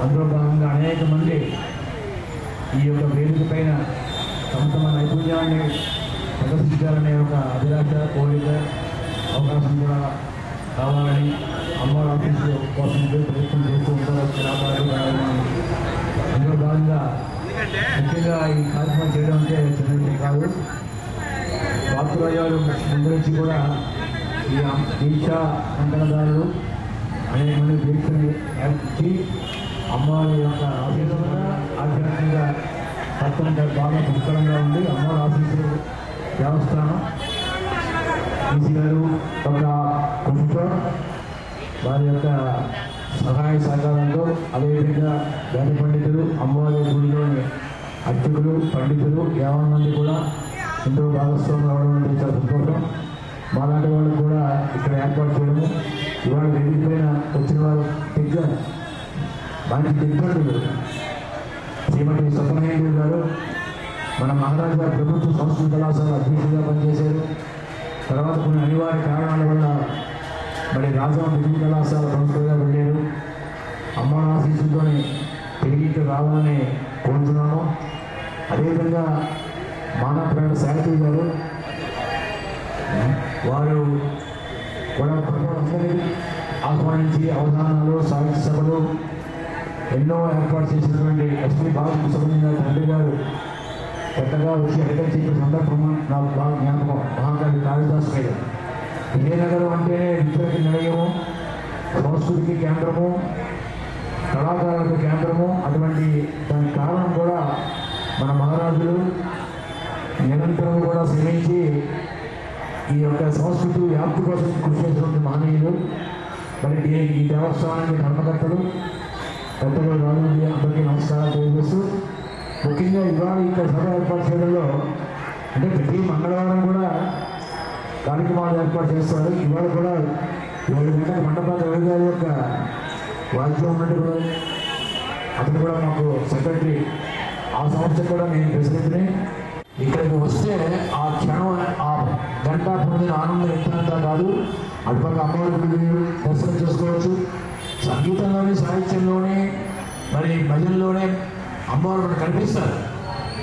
అందులో భాగంగా అనేక మంది ఈ యొక్క వేదిక పైన తమ నైపుణ్యాన్ని ప్రదర్శించాలనే ఒక అభిలాష కోరిక అవకాశం కూడా కావాలని అమ్మవారి ఆఫీసు కోసం ప్రయత్నం చేస్తూ ఉంటారు. అందులో భాగంగా ముఖ్యంగా ఈ కార్యక్రమం చేయడం అంటే చిన్నది కాదు. పాత్రయాలు ముందు నుంచి కూడా ఈ దీక్ష అంకణదారులు అనేక మంది దీక్షని ఇచ్చి అమ్మవారి యొక్క ఆఫీసు ఆధ్యాత్మిక తత్వంగా బాగా పుష్కలంగా ఉంది. అమ్మవారి ఆఫీసు దేవస్థానం ఈసీ గారు ఒక కృషితో వారి యొక్క సహాయ సహకారంతో అదేవిధంగా వేద పండితులు అమ్మవారి గుడిలోని అర్చకులు పండితులు 50 మంది కూడా ఎంతో భాగస్వాములు అవడం అనేది చాలా సంతోషం. మాలాంటి వాళ్ళు కూడా ఇక్కడ ఏర్పాటు చేయడము ఇవాళ వేదికపైన వచ్చిన వారు మంచి దిగ్గజులు శ్రీమతి స్వప్నయ్య గారు మన మహారాజా ప్రభుత్వ సంస్కృత కళాశాల అధ్యక్షుడిగా పనిచేశారు. తర్వాత కొన్ని అనివార్య కారణాల వల్ల మరి రాజా డిగ్రీ కళాశాల సంస్థగా వెళ్ళారు. అమ్మ ఆశీస్సుతో తిరిగి రావాలని కోరుతున్నాను. అదేవిధంగా మానప్రాణ సాహిత్య గారు వారు కూడా అందరినీ ఆహ్వానించి అవధానాలు సాహిత్య సభలు ఎన్నో ఏర్పాటు చేసినటువంటి ఎస్పీ బాబు సుబ్రహ్మణ్య తండ్రి గారు కొత్తగా వచ్చి అడిగిన చెప్పిన సందర్భం నాకు బాగా జ్ఞాపకం. మహాకవి కాళిదాసు గారు విజయనగరం అంటేనే విద్యకి నిలయము, సంస్కృతికి కేంద్రము, కళాకారులకు కేంద్రము. అటువంటి దాని కారణం కూడా మన మహారాజులు నిరంతరం కూడా శ్రమించి ఈ యొక్క సంస్కృతి వ్యాప్తి కోసం కృషి చేసినటువంటి మహనీయులు. మరి ఈ దేవస్థానానికి ధర్మకర్తలు పెద్దలు రాజు అందరికీ నమస్కారాలు తెలియజేస్తూ ముఖ్యంగా ఇవాళ ఇక్కడ సభ ఏర్పాటు చేయడంలో అంటే ప్రతి మంగళవారం కూడా కార్యక్రమాలు ఏర్పాటు చేస్తారు. ఇవాళ కూడా 7 గంటల మండపాల రవి గారి యొక్క వాద్యం ఉన్నట్టు కూడా అతను కూడా మాకు సెక్రటరీ, ఆ సంస్థ కూడా నేను ప్రెసిడెంట్ని. ఇక్కడికి వస్తే ఆ క్షణం ఆ గంట పొందిన ఆనందం ఎంతంతా కాదు. అటుపక్క అమ్మవారి దర్శనం చేసుకోవచ్చు. సంగీతంలోని సాహిత్యంలోనే మరి భజనలోనే అమ్మవారు మనకు కనిపిస్తారు.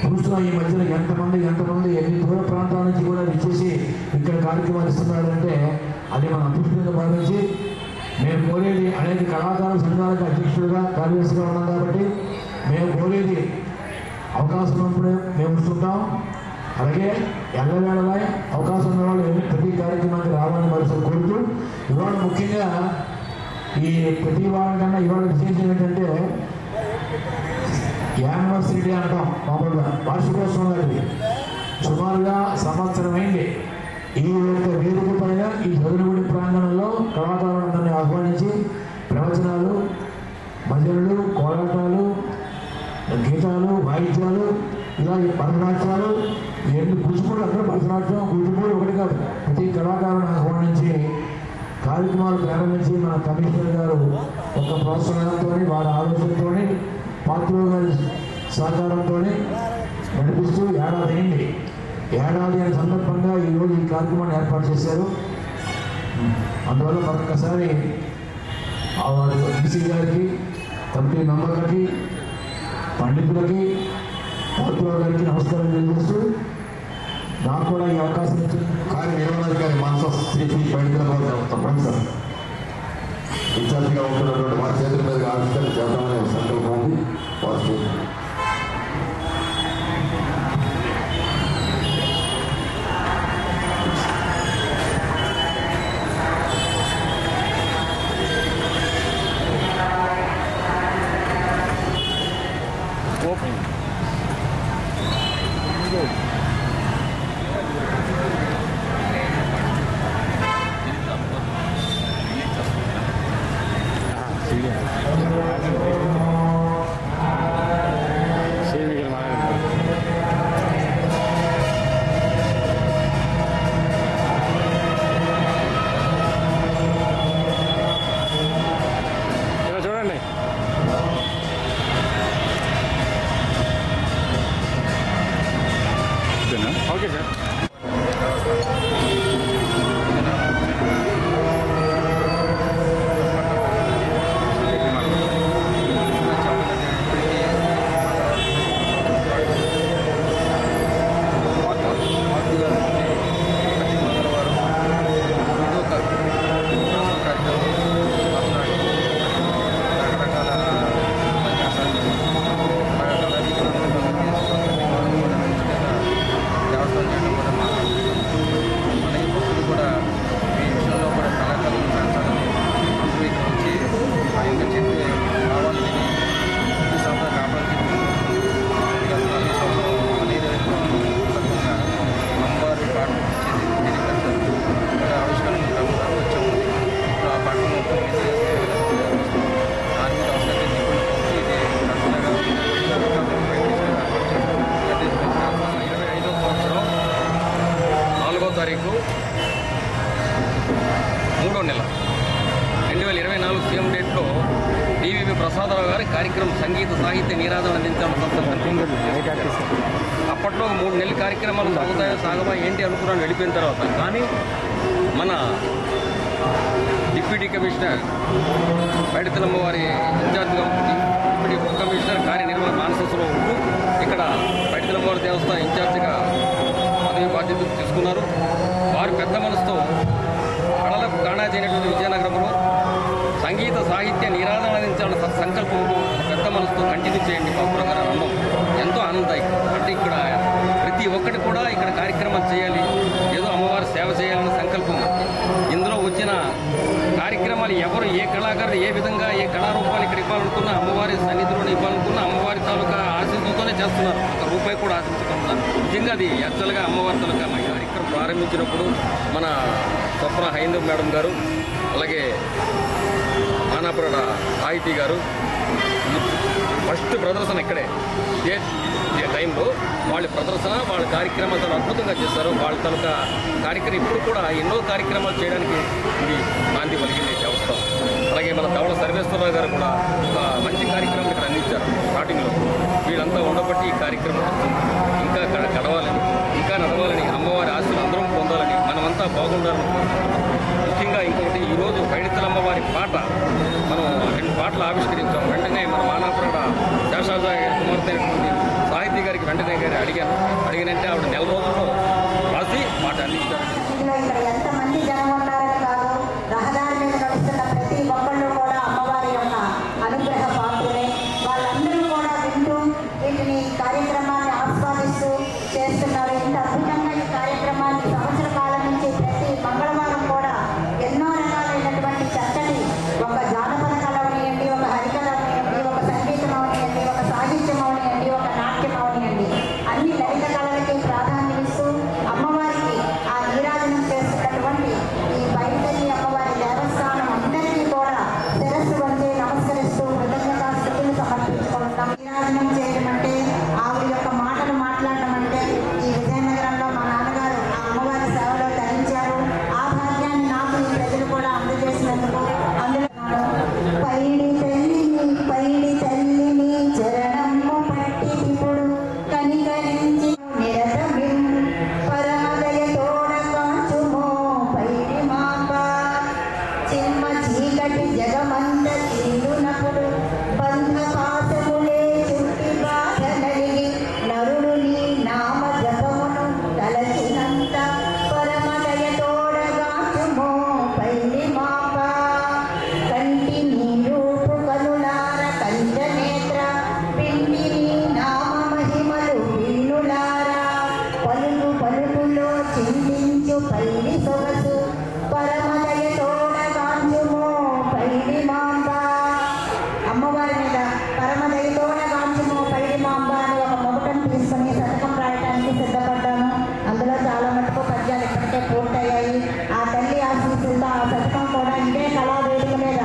చూస్తున్నా ఈ మధ్యలో ఎంతమంది ఎన్ని దూర ప్రాంతాల నుంచి కూడా విచ్చేసి ఇక్కడ కార్యక్రమాలు ఇస్తున్నారంటే అది మన అదృష్టంగా భావించి మేము కోరేది అనేక కళాకారుల సంఘాలకు అధ్యక్షుడిగా కార్యదర్శిగా ఉన్నాం కాబట్టి మేము కోరేది అవకాశం ఉన్నప్పుడే మేము వస్తుంటాం. అలాగే ఎల్లవేళలా అవకాశం ఉన్న వాళ్ళు ప్రతి కార్యక్రమానికి రావాలని మరోసారి కోరుతూ ఇవాళ ముఖ్యంగా ఈ ప్రతి వారం కన్నా ఇవాళ విశేషం ఏంటంటే యానివర్సరీ డే అంటాం. మామూలుగా వార్షికోత్సవం గారి సుమారుగా సంవత్సరం అయింది. ఈ యొక్క వేదిక పైన ఈ చదువుగుడి ప్రాంగణంలో కళాకారులందరినీ ఆహ్వానించి ప్రవచనాలు, భజనలు, కోలాటాలు, గీతాలు, వాయిద్యాలు, ఇలా భరతనాట్యాలు ఎన్ని కూచిపూడి అక్కడ భరతనాట్యం కూచిపూడి ఒకటి కాదు ప్రతి కళాకారులను ఆహ్వానించి కార్యక్రమాలు ప్రారంభించి మన కమిషనర్ గారు ఒక ప్రోత్సాహంతో వారి ఆలోచనతో పాత్రుల గారి సహకారంతో నడిపిస్తూ ఏడాది అయింది. ఏడాది అనే సందర్భంగా ఈరోజు ఈ కార్యక్రమాన్ని ఏర్పాటు చేశారు. అందువల్ల మరొకసారి ఈసీ గారికి, కమిటీ మెంబర్లకి, పండితులకి, పాత్రుల గారికి నమస్కారం తెలియజేస్తూ నాకు కూడా ఈ అవకాశం ఇచ్చింది. కార్యనిర్వహణాధికారి మనసు శ్రీ పండితుల ఇన్ఛార్జిగా ఉంటున్నటువంటి వారి చేతుల మీదుగా ఆవిష్కరణ చేద్దామనే సంకల్పం ఉంది. వారు ఓకే సార్. ప్రసాదరావు గారి కార్యక్రమం సంగీత సాహిత్య నీరాధన అందించాలని అప్పట్లో 3 నెలల కార్యక్రమాలు సాగుతాయా ఏంటి అనుకున్నాను వెళ్ళిపోయిన తర్వాత. కానీ మన డిప్యూటీ కమిషనర్ పైడితలమ్మ వారి ఇన్ఛార్జ్గా ఉంటుంది. డిప్యూటీ ఉప కమిషనర్ కార్యనిర్వహణ మానసంలో ఉంటూ ఇక్కడ పైడితలమ్మ వారి దేవస్థానం ఇన్ఛార్జిగా పదవి బాధ్యతలు తీసుకున్నారు. వారు పెద్ద మనసుతో కళలకు కాణాజైనటువంటి విజయనగరంలో సంగీత సాహిత్య నీరాధన అందించాలన్న సంకల్పంతో పెద్ద మనసుతో కంటిన్యూ చేయండి బాబురావు గారు అన్నం ఎంతో ఆనందదాయకం. అంటే ఇక్కడ ప్రతి ఒక్కటి కూడా ఇక్కడ కార్యక్రమాలు చేయాలి, ఏదో అమ్మవారి సేవ చేయాలన్న సంకల్పం. ఇందులో వచ్చిన కార్యక్రమాలు ఎవరు ఏ కళాకారులు ఏ విధంగా ఏ కళారూపాలు ఇక్కడ ఇవ్వాలనుకున్నా అమ్మవారి సన్నిధిలోనే ఇవ్వాలనుకున్నా అమ్మవారి తాలూకా ఆశీస్సులతోనే చేస్తున్నారు. ఒక రూపాయి కూడా ఆశించుకుంటున్నారు. నిజంగా అది యాక్చువల్గా అమ్మవారి తాలూకా మా కార్యక్రమం ప్రారంభించినప్పుడు మన స్వప్న హైందవ్ మేడం గారు, అలాగే మానాపురడ సాహితీ గారు ఫస్ట్ ప్రదర్శన ఇక్కడే టైంలో వాళ్ళ ప్రదర్శన వాళ్ళ కార్యక్రమాలు చాలా అద్భుతంగా చేస్తారు. వాళ్ళ తాలూకా కార్యక్రమం ఇప్పుడు కూడా ఎన్నో కార్యక్రమాలు చేయడానికి ఇది నాంది పలికింది దేవస్థానం. అలాగే మన ధవళ సర్వేశ్వరరావు గారు కూడా మంచి కార్యక్రమం ఇక్కడ అందించారు స్టార్టింగ్లో. వీళ్ళంతా ఉండబట్టి ఈ కార్యక్రమం ఇంకా గడవాలని ఇంకా నడవాలని అమ్మవారి ఆశలు అందరం పొందాలని మనమంతా బాగుండాలని. ముఖ్యంగా ఇంకొకటి ఈరోజు పైడితలమ్మ వారి పాట మనం 2 పాటలు ఆవిష్కరించాం. వెంటనే మన మానాపురడ శేషాజ కుమార్తె సాహితీ గారికి వెంటనే గారి అడిగినంటే ఆవిడ 4 రోజుల్లో రాసి పాట అందించారు. ఎంతమంది జనం ఉన్నారని కాదు, రహదారి మీద నడుస్తున్న ప్రతి ఒక్కళ్ళు కూడా అమ్మవారి యొక్క అనుగ్రహ పాత్రలే. వాళ్ళందరూ కూడా వింటూ వీటిని కార్యక్రమాన్ని ఆస్వాదిస్తూ చేస్తున్నారు. ఇంత అద్భుతంగా ఈ కార్యక్రమాన్ని సంవత్సర కాలం నుంచి ప్రతి మంగళవారం కూడా ఎన్నో రకాలైనటువంటి చక్కటి ఒక జానపద కళ అవనియండి, ఒక హరికథ అవనియండి, ఒక సంగీతం అవనియండి, ఒక సాహిత్యం అవనియండి, ఒక నాట్యం అవనియండి, అన్ని లలిత కళలకి ప్రాధాన్యం ఇస్తూ అమ్మవారికి ఆ నీరాజనం చేస్తున్నటువంటి ఈ పైడితల్లి అమ్మవారి దేవస్థానం అందరికీ కూడా శిరస్సు వంచి నమస్కరిస్తూ కృతజ్ఞతాస్తుతులు సమర్పించుకుంటున్నాం. నీరాజనం చేయడం అంటే ఆవిడ యొక్క మాటలు మాట్లాడడం అంటే ఈ విజయనగరంలో మా నాన్నగారు ఆ అమ్మవారి సేవలో ధరించారు. ఆ భాగ్యాన్ని నాకు ఈ ప్రజలు కూడా అందజేసినందుకు అందులో పైడి తల్లిని చరణము పట్టి ఇప్పుడు కనికరించి నిరతమిం పరమదయ తోడ కాచుమో పైడి మాంబ చిమ్మ చీకటి జగమంత తీరునప్పుడు బంధ పాశములే చుట్టి బాధ నలిగి నరుడు నీ నామ జపమును తలచినంత పరమదయ తోడ కాచుమో పైడి మాంబ కంటి నీ రూపు కనులార కంట నేత్ర పిండి నీ నామ మహిమలు వీణులారా పలుకులో చిందించు పైడి సొగసు పరమదయ తోడ కాంచుమో పైడి మాంబ. అమ్మవారి మీద పరమదయ తోడ కాంచుమో పైడి మాంబ అని ఒక మొగటం తీసుకుని శతకం రాయటానికి సిద్ధపడ్డాను. అందులో చాలా మటుకు పద్యాలు ఇప్పటికే పూర్తయ్యాయి. ఆ తల్లి ఆశీస్సులతో ఆ శతకం కూడా ఇదే కళావేదిక మీద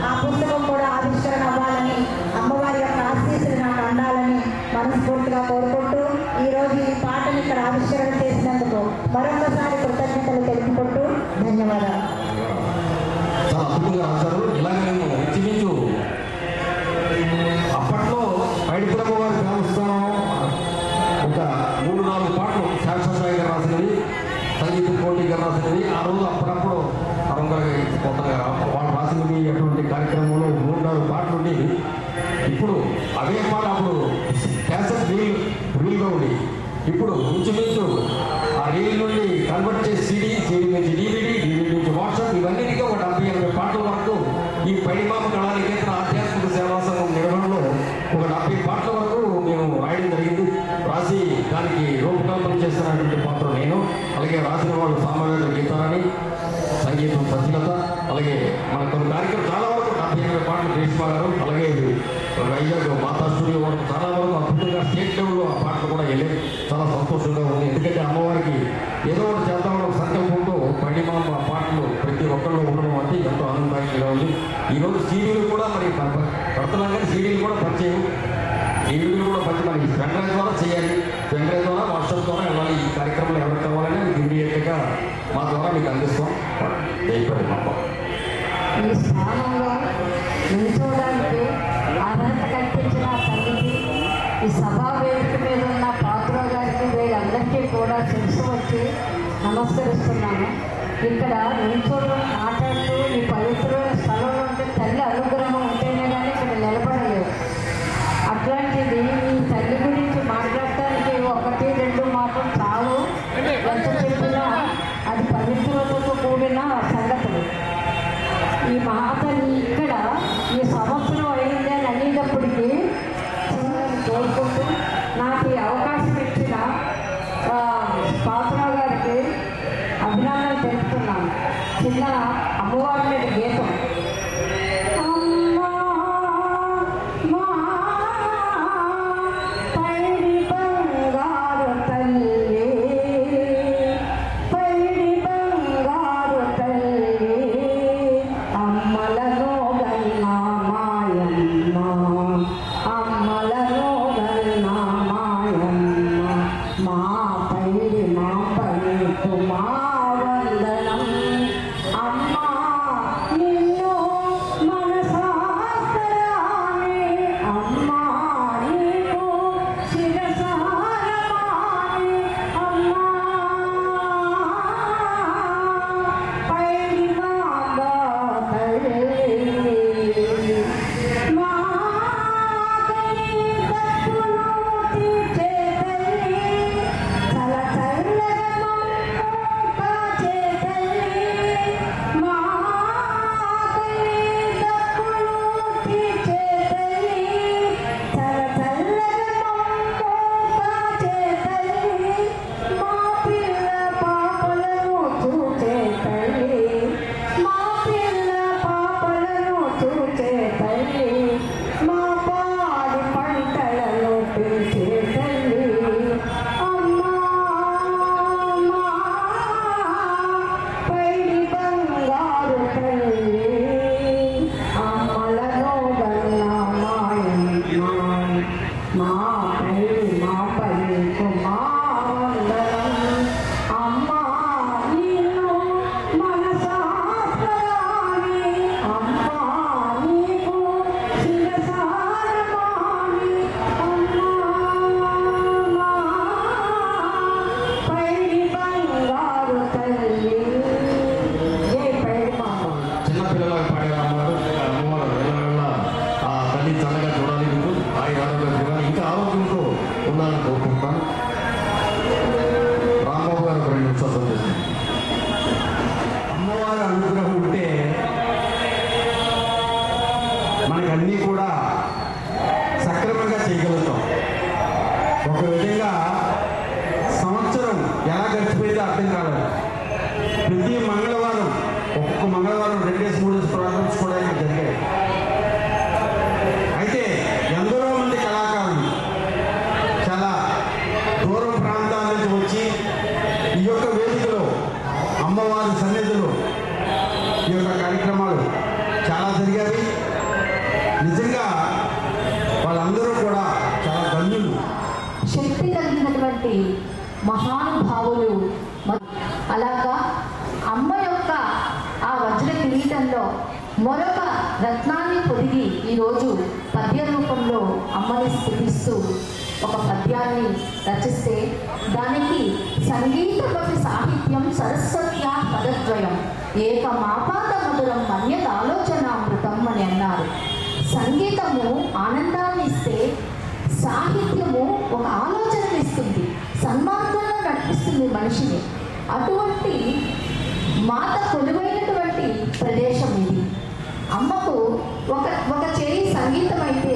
ఆ పుస్తకం కూడా ఆవిష్కరణ అవ్వాలని అమ్మవారి యొక్క ఆశీస్సులు నాకు అందాలని మనస్ఫూర్తిగా కోరుకుంటూ ఈరోజు ఈ పాటను ఇక్కడ ఆవిష్కరణ చేసినందుకు మరొకసారి కృతజ్ఞతలు తెలుపుకుంటూ ధన్యవాదాలు. చాలా అద్భుతంగా రాశారు. ఇలాగే మేము ఇంచుమించు అప్పట్లో పైడితలమ్మ వారి దేవస్థానం ఒక 3-4 పాటలు శాశ్వతరాయ్ గారు రాసినవి, సంగీత కోటి గారు రాసినవి. ఆ రోజు అప్పుడప్పుడు అరంగగా కొత్తగా వాళ్ళు రాసినవి అటువంటి కార్యక్రమంలో 3-4 పాటలు ఉండేవి. ఇప్పుడు అవే పాట అప్పుడు క్యాసెట్ రీల్గా ఉండి ఇప్పుడు ఇంచుమించు ఆ రీల్ నుండి కన్వర్ట్ చేసి సీడీ నుంచి DVD నుంచి వాట్సాప్ ఇవన్నిటికీ ఒక 70-80 పాటల వరకు ఈ పైడిమామ కళానికేతన ఆధ్యాత్మిక సేవా సంఘం నిర్వహణలో ఒక 70 పాటల వరకు మేము రాయడం జరిగింది. రాసి దానికి రూపకల్పన చేస్తున్నటువంటి పాత్ర నేను, అలాగే రాసిన వాళ్ళు సామవేద గీతారాణి, సంగీతం సత్యలత, అలాగే మన కొన్ని కార్యక్రమం చాలా వరకు 70-80 పాటలు గ్రీష్మ గారు, అలాగే వైజాగ్ మాతా స్టూడియో వరకు చాలా వరకు అద్భుతంగా స్టేట్ లెవెల్లో ఆ పాటలు కూడా వెళ్ళాయి. చాలా సంతోషంగా ఉంది. ఎందుకంటే అమ్మవారికి ఏదో ఒకటి చేద్దామని సంకల్పంతో పైడిమామ పాటలు ప్రతి ఒక్కళ్ళు ఉండడం అంటే ఎంతో ఆనందదాయకంగా ఉంది. ఈరోజు సీడీలు కూడా మరి కడుతున్నాం కానీ సీడీలు కూడా పరిచయం, DVDలు కూడా పంచి మనకి పెన్డ్రైవ్ ద్వారా చేయాలి. పెన్డ్రైవ్ ద్వారా వాట్సాప్ ద్వారా ఇవ్వాలి. ఈ కార్యక్రమంలో ఎవరికి కావాలని మీకు ఇమీడియట్గా మా ద్వారా మీకు అందిస్తాం. ఈ స్థానంలో నిల్చోవడానికి నమస్కరిస్తున్నాను. ఇక్కడ నిల్చోవడం మాట్లాడుతూ ఈ పవిత్రమైన స్థలంలో ఉంటే తల్లి అనుగ్రహం ఉంటేనే కానీ ఇక్కడ నిలబడలేదు. అట్లాంటిది ఈ తల్లి గురించి మాట్లాడటానికి 1-2 మాటలు చాలు. ఎంత చెప్పినా అది పవిత్రతతో కూడిన సంగతులు. ఈ మహాతల్లి ఇక్కడ ఈ సంవత్సరం అయింది అని అనేటప్పటికీ కోరుకుంటూ నాకు ఈ అవకాశం ఇచ్చిన పాత్ర గారికి అభినందనలు తెలుపుతున్నాను. చిన్న అమ్మవారి మీద గీతం. మహానుభావులు. అలాగా అమ్మ యొక్క ఆ వజ్ర కిరీటంలో మరొక రత్నాన్ని పొదిగి ఈరోజు పద్య రూపంలో అమ్మని స్థుతిస్తూ ఒక పద్యాన్ని రచిస్తే దానికి సంగీతపతి సాహిత్యం సరస్వత్యా పదద్వయం ఏకమాపాద మధురం మన్యదాలోచనామృతం అని అన్నారు. సంగీతము ఆనందాన్ని ఇస్తే సాహిత్యము ఒక ఆలోచనలు ఇస్తుంది, సన్మార్గంలో నడిపిస్తుంది మనిషిని. అటువంటి మాత కొలువైనటువంటి ప్రదేశం ఇది. అమ్మకు ఒక చేయి సంగీతం అయితే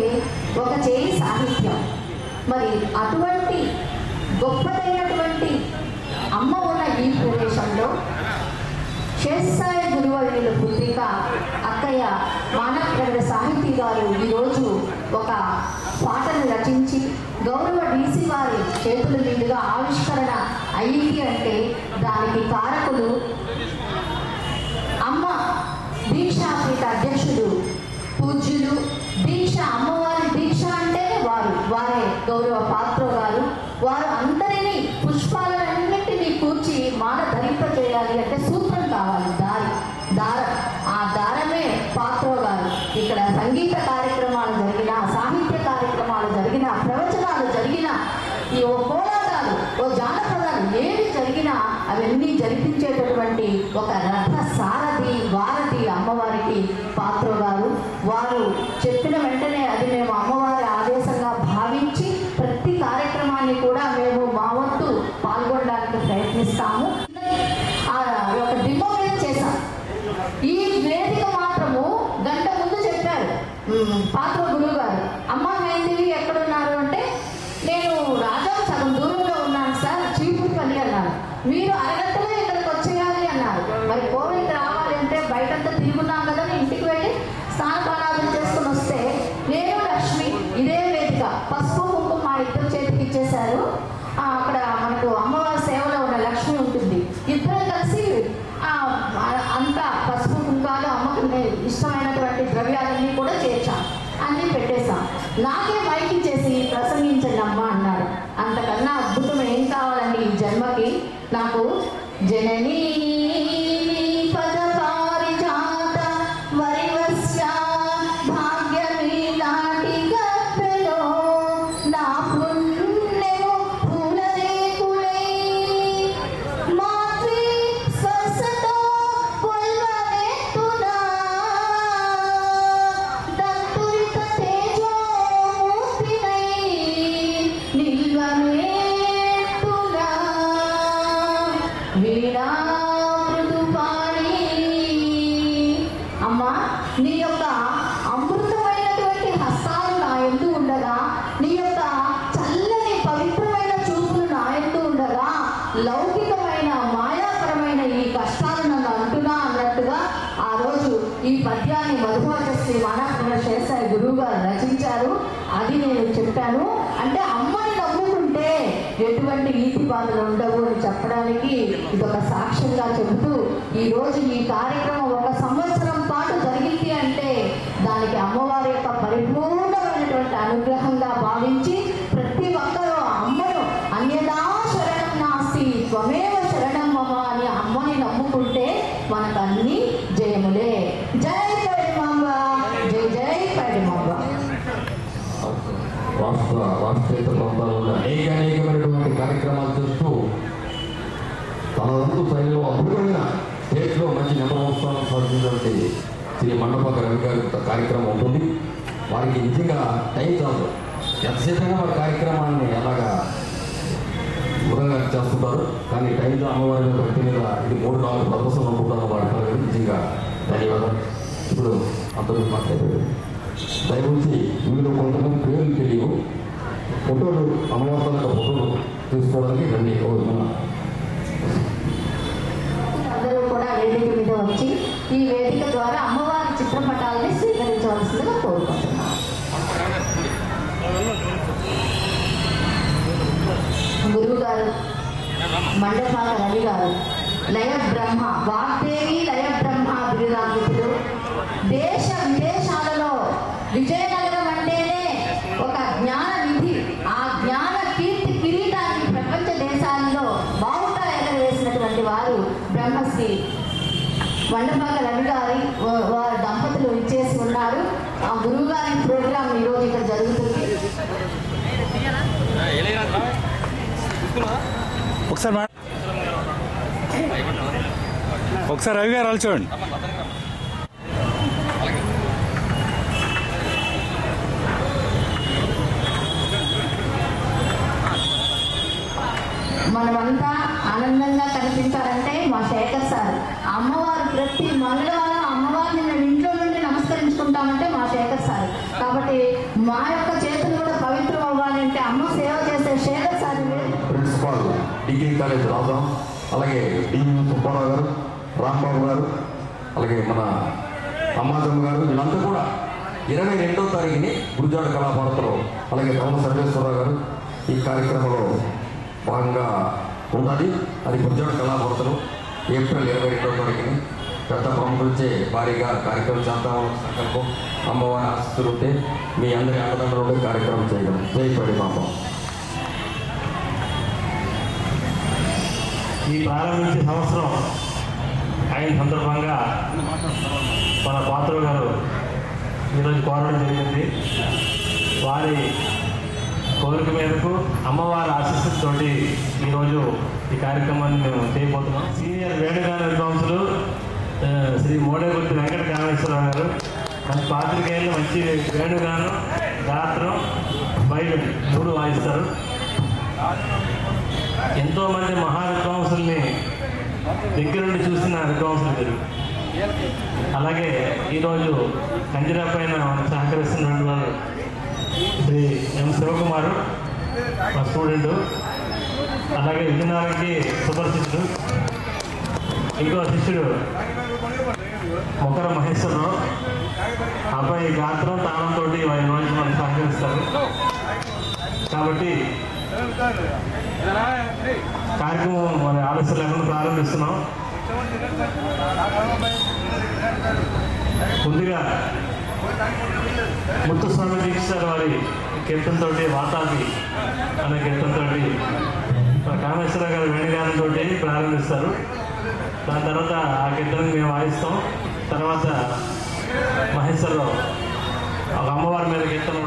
ఒక చేయి సాహిత్యం. మరి అటువంటి గొప్పదైనటువంటి అమ్మ ఉన్న ఈ ప్రదేశంలో శేషసాయి గురువర్యుల పుత్రిక అక్కయ్య మానప్రగడ సాహితీ గారు ఈరోజు ఒక పాటను రచించి గౌరవ డీసీ వారి చేతుల మీదుగా ఆవిష్కరణ అయ్యింది అంటే దానికి కారకులు అమ్మ దీక్షాపీఠ అధ్యక్షుడు పూజ్యులు దీక్ష అమ్మవారి దీక్ష అంటే వారే గౌరవ పాత్ర గారు. వారు అందరినీ పుష్పాలన్నింటినీ కూర్చి మాల ధరింపజేయాలి అంటే సూత్రం కావాలి, దారం. ఆ దారమే పాత్ర గారు. ఇక్కడ సంగీత కార్యక్రమాలు జరిగిన, సాహిత్య కార్యక్రమాలు జరిగిన, ప్రవచనాలు జరిగిన, ఈ ఓ కోలాటాలు, ఓ జానపదాలు ఏవి జరిగినా అవన్నీ జరిపి చెప్పిన వెంటనే అది మేము అమ్మవారి ఆదేశంగా భావించి ప్రతి కార్యక్రమాన్ని కూడా మేము మా వంతు పాల్గొనడానికి ప్రయత్నిస్తాము. ఒక దిమ్మ మీద చేశాం. ఈ వేదిక మాత్రము గంట ముందు చెప్పారు పాత్ర గురువు గారు, అమ్మ హైందవి ఎక్కడున్నారు అంటే, నేను రాజా సగం దూరంలో ఉన్నాను సార్, చీపురుపల్లి అన్నారు. మీరు అరగంటలో ఇక్కడికి వచ్చేయాలి అన్నారు. మరి కోవిల్కి రావాలి అంటే బయటంతా తిరుగున్నాం కదా, ఇంటికి వెళ్ళి స్నానపానాలు చేసుకుని వస్తే నేను లక్ష్మి ఇదే వేదిక పసుపు కుంకుమ మా ఇద్దరు చేతికి ఇచ్చేశారు. అక్కడ మనకు అమ్మవారి సేవలో ఉన్న లక్ష్మి ఉంటుంది. ఇద్దరు కలిసి అంతా పసుపు కుంకాలు అమ్మకు ఇష్టమైనటువంటి ద్రవ్యాలన్నీ కూడా చేర్చాం, అన్నీ పెట్టేశాం. నాకే మైకి చేసి ప్రసంగించండి అమ్మ అన్నారు. అంతకన్నా అద్భుతం ఏం కావాలండి ఈ జన్మకి నాకు? జననీ పద పారిజాత వరివస్య భాగ్యమీ నాటి గద్దెలో నా పుణ్యము పూలరేకులై మాత్రి స్పర్శతో పొల్వనెత్తునా దంతురిత తేజోమూర్తినై నిల్వనెత్తునా వీణా మృదుపాణి. అమ్మా, నీ యొక్క అమృతమైనటువంటి హస్తాలు నా యందు ఉండగా, నీ యొక్క చల్లని పవిత్రమైన చూపులు నా యందు ఉండగా, లౌకికమైన మాయాపరమైన ఈ కష్టాలు నన్ను అంటున్నా అన్నట్టుగా ఆ రోజు ఈ పద్యాన్ని మధువాచ శ్రీ మానవ శేషాయి గురువు గారు రచించారు. అది నేను చెప్పాను. అంటే అమ్మని నమ్ముకుంటే ఎటువంటి నీతి బాధలు ఉండవు అని చెప్పడానికి ఇదొక సాక్ష్యంగా చెబుతూ, ఈరోజు ఈ కార్యక్రమం 1 సంవత్సరం పాటు జరిగింది అంటే దానికి అమ్మవారి యొక్క పరిపూర్ణమైనటువంటి అనుగ్రహంగా భావించి ప్రతి ఒక్కరూ అమ్మను అన్యదా శరణం నాస్తి త్వమేవ శరణం మమ అని అమ్మని నమ్ముకుంటే మనకు అన్ని జయములే. జై పైడిమాంబ, జై జై పైడిమాంబ. రాష్ట్రీయ ప్రాంతాలలో అనేకమైనటువంటి కార్యక్రమాలు చేస్తూ తన వంతు శైలిలో అద్భుతమైన స్టేట్లో మంచి నెంబర్ సాధించినటువంటి శ్రీ మండపాక రవి గారి కార్యక్రమం ఉంటుంది. వారికి నిజంగా టైం చాలు, ఎంతసేపైనా వారి కార్యక్రమాన్ని అలాగా మృదంగా చేస్తుంటారు. కానీ టైంలో అమ్మవారి భక్తి మీద ఇది 3-4 ప్రదర్శనలు అనుకుంటాను వాడతారు. నిజంగా ధన్యవాదాలు. ఇప్పుడు అందరూ మాట్లాడారు. దయచేసి వీళ్ళు కొంతమంది పేర్లు తెలియవు, ఫోటోలు అమ్మవారి ఫోటోలు తీసుకోవడానికి రండి. అందరూ కూడా వేదిక మీద వచ్చి ఈ వేదిక ద్వారా అమ్మవారి చిత్రపటాలని స్వీకరించవలసిందిగా కోరుకుంటున్నాను. గురువు గారు మండపాక రవి గారు లయ బ్రహ్మ, వాగ్దేవి లయ బ్రహ్మ బిరుదాంకితులు. దేశ విదేశాలలో విజయనగరం అంటేనే ఒక జ్ఞాన నిధి. ఆ జ్ఞాన కీర్తి కిరీటాన్ని ప్రపంచ దేశాల్లో బావుటా ఎగరవేసినటువంటి వారు బ్రహ్మశ్రీ మండపాక రవి గారి వారి దంపతులు ఇచ్చేసి ఉన్నారు. ఆ గురువు గారి ప్రోగ్రాం ఈరోజు ఇక్కడ జరుగుతుంది. ఒకసారి రవి గారు చూడండి. మనమంతా ఆనందంగా కనిపించాలంటే మా శేఖర్ సార్, అమ్మవారు ప్రతి మంగళవారం అమ్మవారిని మేము ఇంట్లో నుండి నమస్కరించుకుంటామంటే మా శేఖర్ సార్. కాబట్టి మా యొక్క చేతులు కూడా పవిత్రం అవ్వాలంటే అమ్మ సేవ చేసే Shekhar sir principal degree college Raja, అలాగే డివి సుబ్బారావు గారు, రాంబాబు గారు, అలాగే మన అమ్మాజమ్మ గారు, వీళ్ళంతా కూడా 22వ తారీఖుని గురుజాడ కళాభారతిలో, అలాగే కమల సర్వేశ్వరరావు గారు ఈ కార్యక్రమంలో భాగంగా ఉన్నది. అది గురుజాడ కళాభారతిలో ఏప్రిల్ 22వ తారీఖుని పెద్ద ప్రముఖులచే భారీగా కార్యక్రమం చేద్దామని సంకల్పం. అమ్మవారి ఆశిస్తులు ఉంటే మీ అందరి అన్నదండలు కార్యక్రమం చేయడం. జై పైడిమాంబ. ఈ ప్రారంభించే సంవత్సరం అయిన సందర్భంగా మన పాత్ర గారు ఈరోజు కోరడం జరిగింది. వారి కోరిక మేరకు అమ్మవారి ఆశీస్సులతోటి ఈరోజు ఈ కార్యక్రమాన్ని మేము చేయబోతున్నాం. సీనియర్ వేణుగాన విద్వాంసులు శ్రీ మోడేగుర్తి వెంకట కామేశ్వరరావు గారు, మంచి పాత్రికేయులు మంచి వేణుగానం, గాత్రం, వైలిన్ 3 వాయిస్తారు. ఎంతోమంది మహా విద్వాంసుల్ని దగ్గరుండి చూసిన విద్వాంసులు వీరు. అలాగే ఈరోజు కంజిరా పైన మనకు సహకరిస్తున్నటువంటి వారు శ్రీ ఎం శివకుమారు, మా స్టూడెంటు. అలాగే విజయనగరంకి సుపరిచితుడు. ఇంకో శిష్యుడు మొక్కర మహేశ్వరరావు. అబ్బాయి గాత్రం, తాళంతో ఈరోజు మనకు సహకరిస్తారు. కాబట్టి కార్యక్రమం మన ఆలస్యం లేకుండా ప్రారంభిస్తున్నాం. ముందుగా ముత్తుస్వామి దీక్షితారు వారి కీర్తనతో వాతాది అనే కీర్తనతో కామేశ్వర గారి వేణుగానంతో ప్రారంభిస్తారు. దాని తర్వాత ఆ కీర్తనకు మేము వాయిస్తాం. తర్వాత మహేశ్వరరావు ఒక అమ్మవారి మీద కీర్తన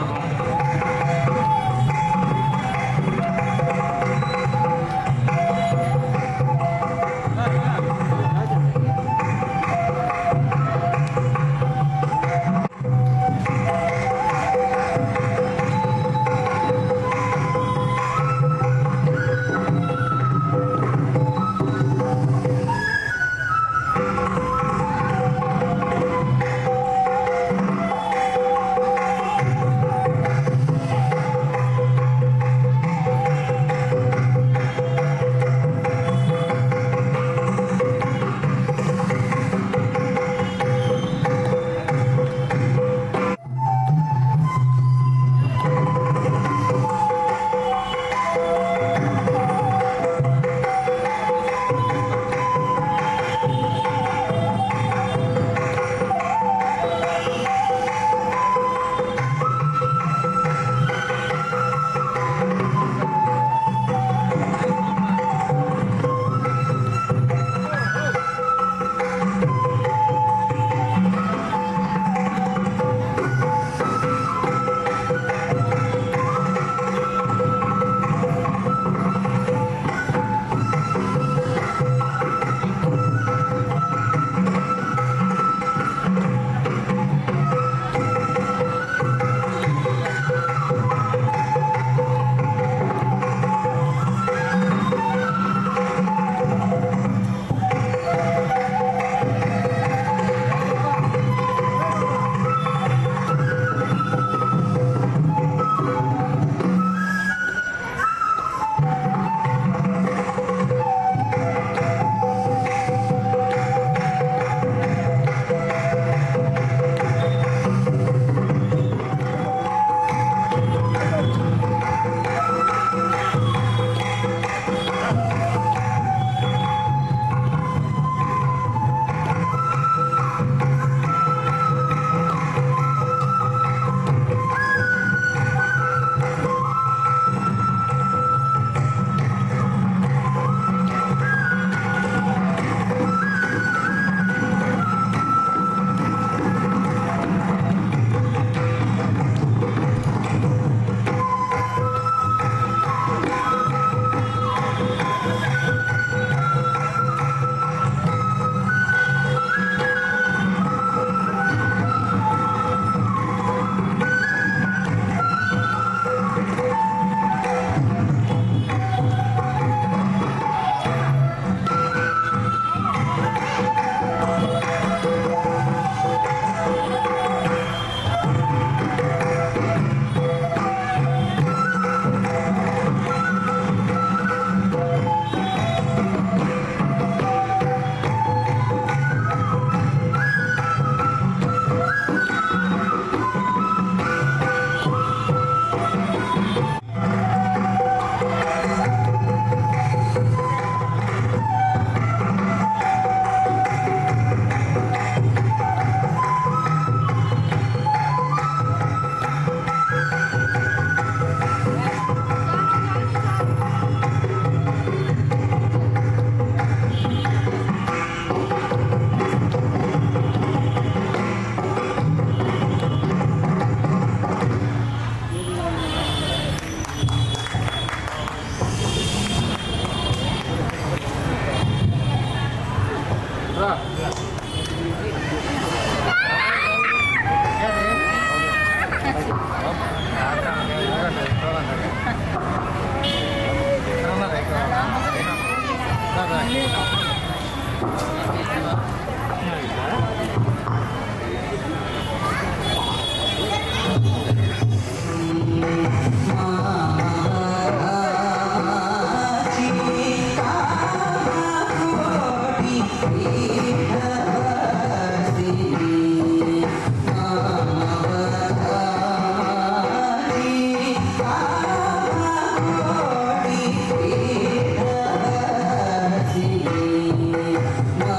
Ma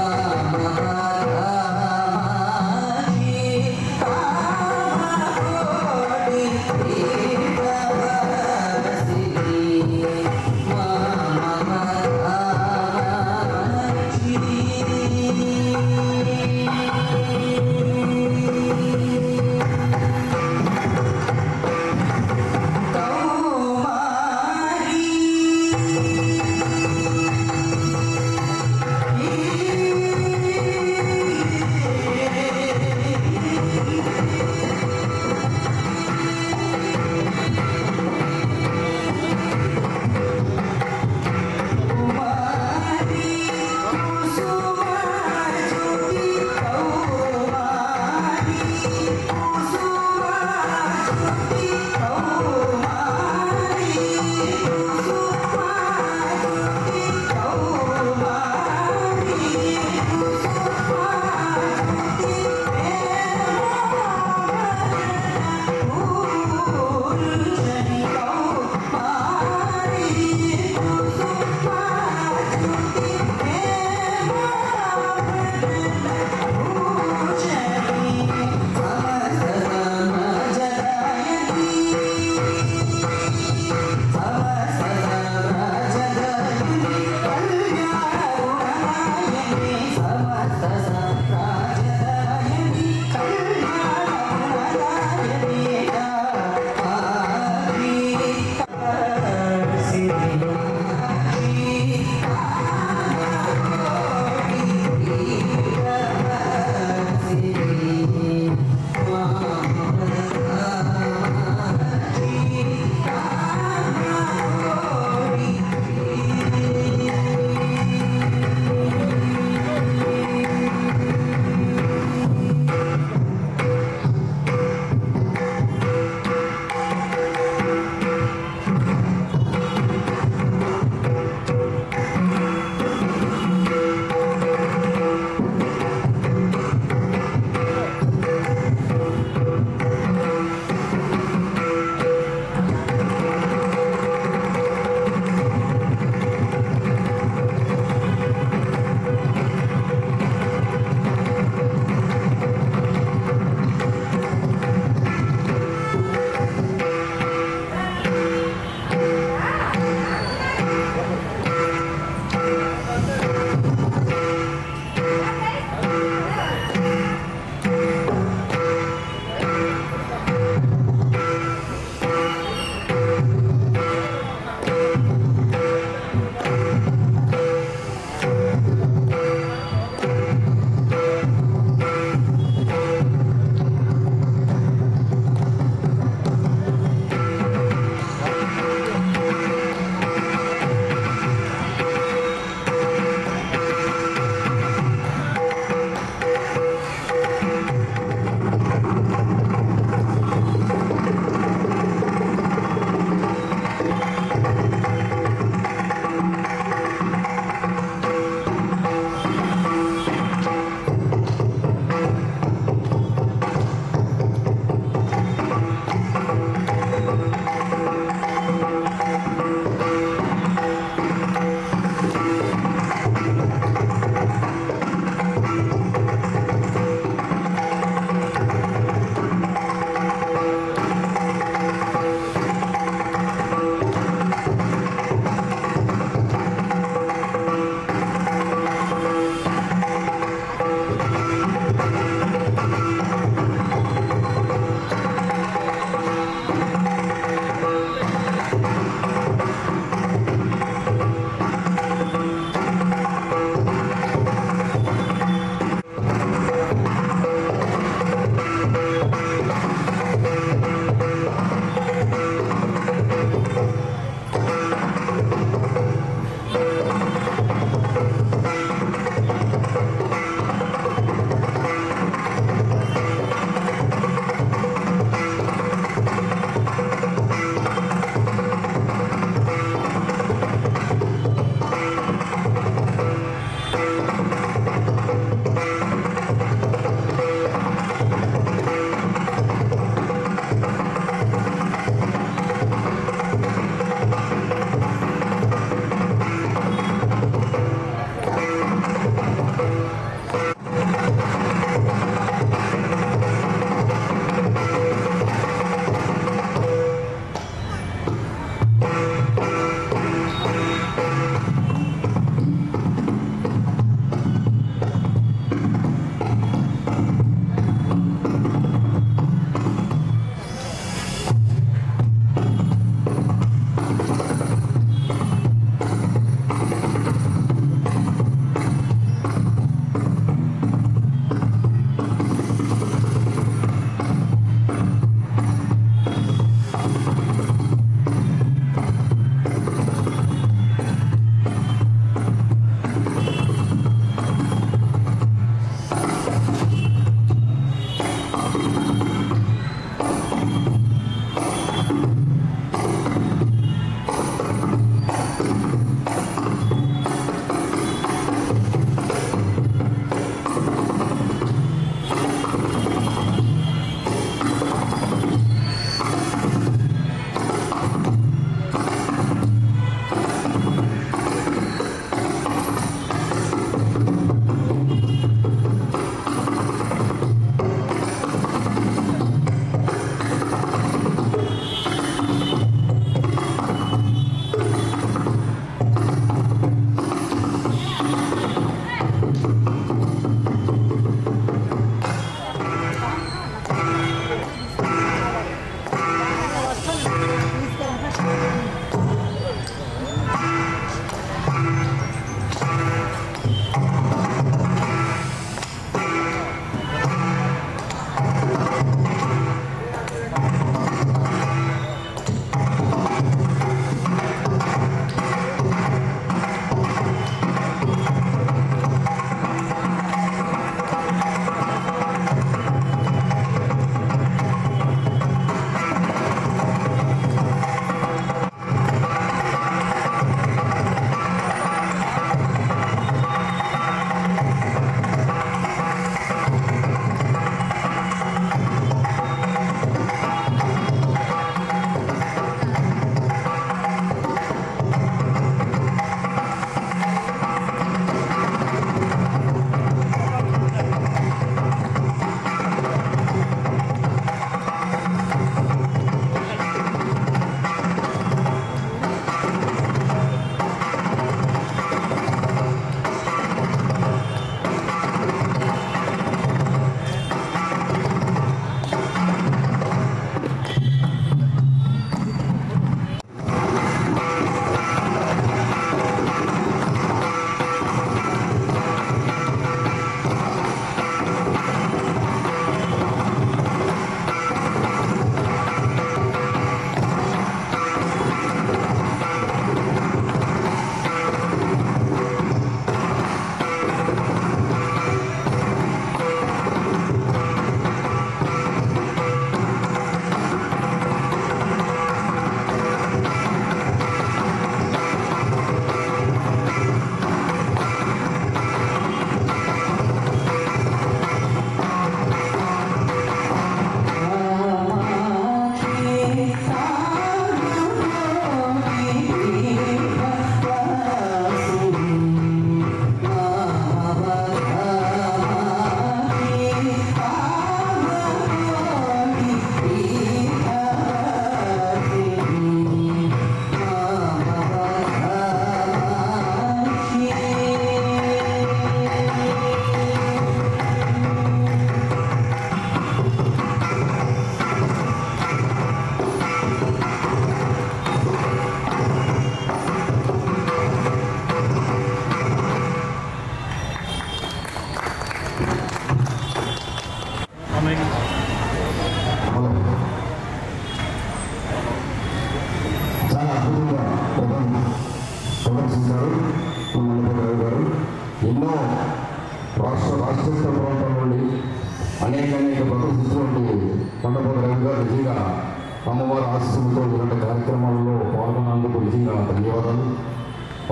అమ్మవారి ఆశీస్సులతో ఇలాంటి కార్యక్రమాల్లో పాల్గొన్నందుకు నిజంగా ధన్యవాదాలు.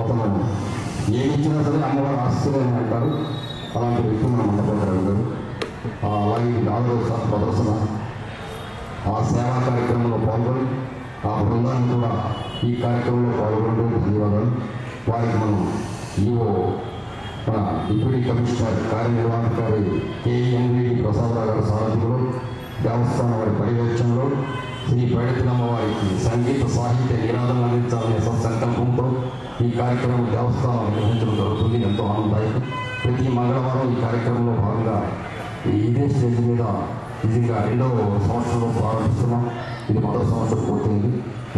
అతను ఏమి ఇచ్చినా సరే అమ్మవారి ఆశీస్సులు అని అంటారు. అలాంటి వ్యక్తి మన మండపేశ్వరరావు గారు. అలాగే 4వ ప్రదర్శన ఆ సేవా కార్యక్రమంలో పాల్గొని ఆ బృందాన్ని కూడా ఈ కార్యక్రమంలో పాల్గొనడం ధన్యవాదాలు. వారికి మనం ఈవో మన డిప్యూటీ కమిషనర్ కార్యనిర్వాహకారి కేఎన్విడి ప్రసాదరావు గారి సారథ్యంలో దేవస్థానం వారి పర్యవేక్షణలో శ్రీ పైడితలమ్మ వారికి సంగీత సాహిత్య నిరాదరణ అందించాలనే సత్సంకల్పంతో ఈ కార్యక్రమం దేవస్థానం నిర్వహించడం జరుగుతుంది. ఎంతో ఆనందదాయకం. ప్రతి మంగళవారం ఈ కార్యక్రమంలో భాగంగా ఇదే స్టేజ్ మీద నిజంగా 2వ సంవత్సరంలో ప్రారంభిస్తున్నాం. ఇది మొదటి సంవత్సరం పూర్తయింది.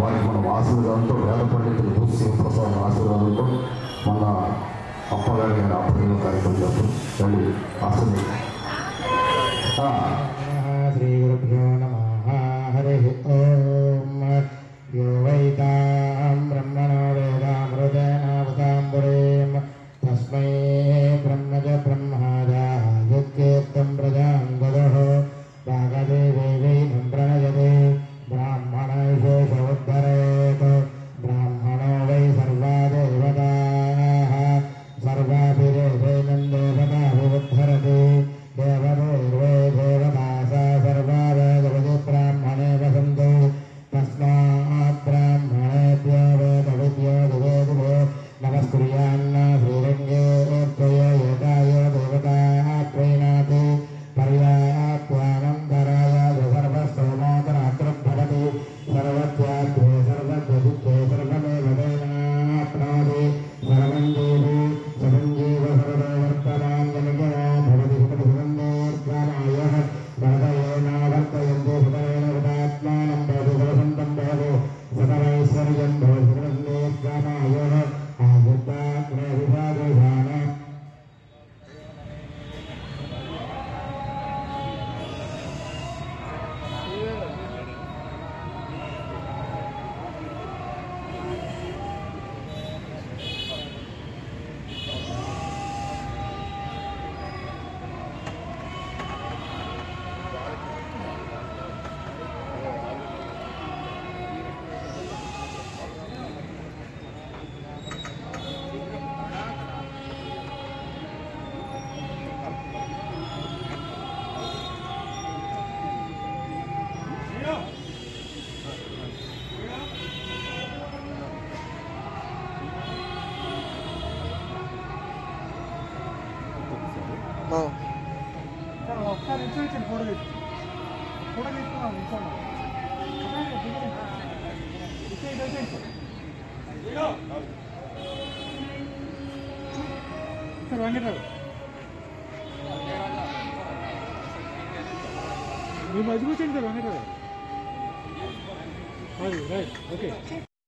వారికి మనం ఆశీర్వాదంతో వేద పండితులు దూసి ప్రసాద్ ఆశీర్వాదంతో మన అప్పగారి గారి ఆపరేలో కార్యక్రమం చేస్తాం. రండి ఆశీర్వాదం. శ్రీ గురుభ్యో నమః. హరి ఓం. యో వైతాం బ్రహ్మణో వేదామృతేనావతాంబురేం తస్మై బ్రహ్మజ బ్రహ్మాదాయుక్తం ప్రజాం దదః భాగదేవైనం ప్రణయతే బ్రాహ్మణైషోషోద్ధరేత్ బ్రాహ్మణో వై సర్వా దేవతాః సర్వాభిరేవైనం దేవతాభిరుద్ధరతి దేవదేవే దేవదాసా సర్వా వేదవిది బ్రాహ్మణే వసంతో తస్మాత్ బ్రాహ్మణేభ్యో వేదవిద్యో దివే దివే నమస్కుర్యాన్న శ్రీరంగే త్వయ ఏతాయో దేవతా త్వైనాతి పర్యాప్యానంతరాయ సర్వస్తోమోదరాత్రభవతి సర్వత్యాగ్రే సర్వద్వదిత్యే సర్వమేవ తేనాప్నోతి సర్వం దేవి సరంజీవ సర్వవర్తమాన్యనిగమో భవతి సుఖసుఖందీర్ఘమాయ భరతయేనావర్తయంతే సుతరేణ హృదాత్మానం భవతి సర్వసంతం భవతి సకలైశ్వర్యం భవతి సుఖసుఖందీర్ఘమాయ ఆయుద్ధాగ్నే విభాగేశాన ఒకసారి ఇన్సూరెన్స్ ఫోటో తీసుకున్నాం సార్ వెంకటరావు మీరు మధ్య కూర్చోండి సార్ వెంకటరావు రైట్ ఓకే